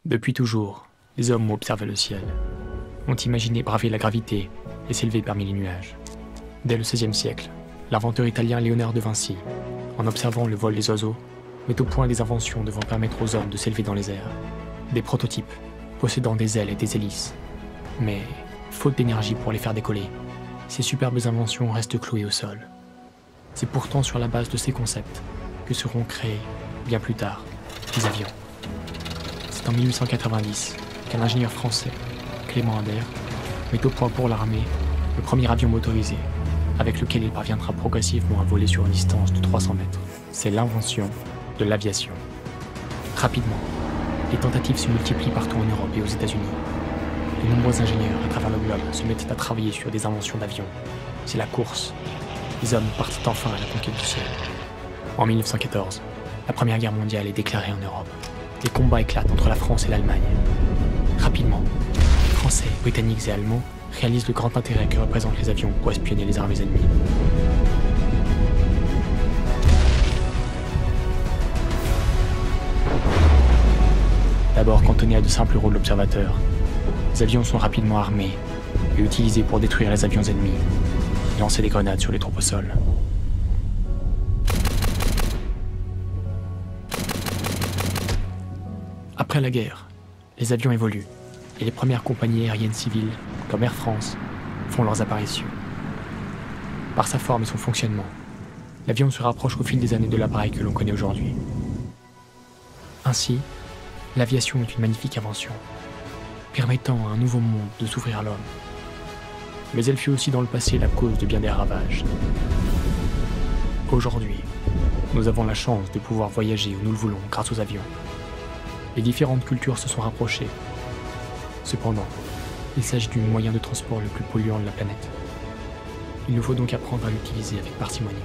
Depuis toujours, les hommes ont observé le ciel, ont imaginé braver la gravité et s'élever parmi les nuages. Dès le XVIe siècle, l'inventeur italien Léonard de Vinci, en observant le vol des oiseaux, met au point des inventions devant permettre aux hommes de s'élever dans les airs. Des prototypes, possédant des ailes et des hélices. Mais, faute d'énergie pour les faire décoller, ces superbes inventions restent clouées au sol. C'est pourtant sur la base de ces concepts que seront créés, bien plus tard, les avions. C'est en 1890 qu'un ingénieur français, Clément Ader, met au point pour l'armée le premier avion motorisé, avec lequel il parviendra progressivement à voler sur une distance de 300 mètres. C'est l'invention de l'aviation. Rapidement, les tentatives se multiplient partout en Europe et aux États-Unis. De nombreux ingénieurs à travers le globe se mettent à travailler sur des inventions d'avions. C'est la course. Les hommes partent enfin à la conquête du ciel. En 1914, la Première Guerre mondiale est déclarée en Europe. Les combats éclatent entre la France et l'Allemagne. Rapidement, les Français, Britanniques et Allemands réalisent le grand intérêt que représentent les avions pour espionner les armées ennemies. D'abord cantonnés à de simples rôles d'observateurs, les avions sont rapidement armés et utilisés pour détruire les avions ennemis et lancer des grenades sur les troupes au sol. Après la guerre, les avions évoluent et les premières compagnies aériennes civiles, comme Air France, font leurs apparitions. Par sa forme et son fonctionnement, l'avion se rapproche au fil des années de l'appareil que l'on connaît aujourd'hui. Ainsi, l'aviation est une magnifique invention, permettant à un nouveau monde de s'ouvrir à l'homme. Mais elle fut aussi dans le passé la cause de bien des ravages. Aujourd'hui, nous avons la chance de pouvoir voyager où nous le voulons grâce aux avions. Les différentes cultures se sont rapprochées. Cependant, il s'agit du moyen de transport le plus polluant de la planète. Il nous faut donc apprendre à l'utiliser avec parcimonie.